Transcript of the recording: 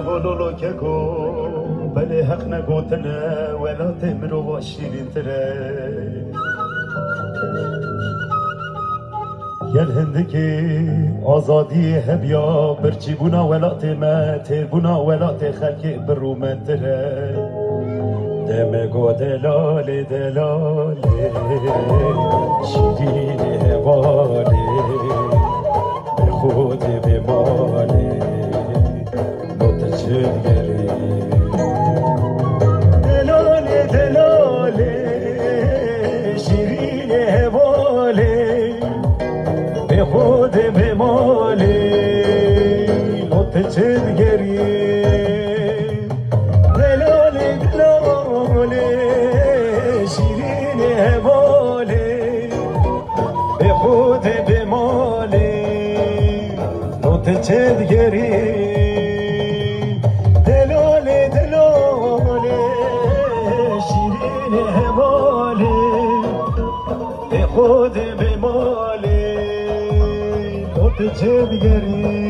قولولو که گو بله حق نگوتنه ولا تمرو و شیرین تره گل هندگی آزادی هبیا برچی بونا ولا تمه تیر بونا ولا تخلق برومن تره دمگو دلاله دلاله شیرین هواله به خود بماله نوتچگری دلاله دلاله شیرین هواله به خود بماله نوتچگری تدگری دلاله دلاله شیرین هماله به خود بماله تدگری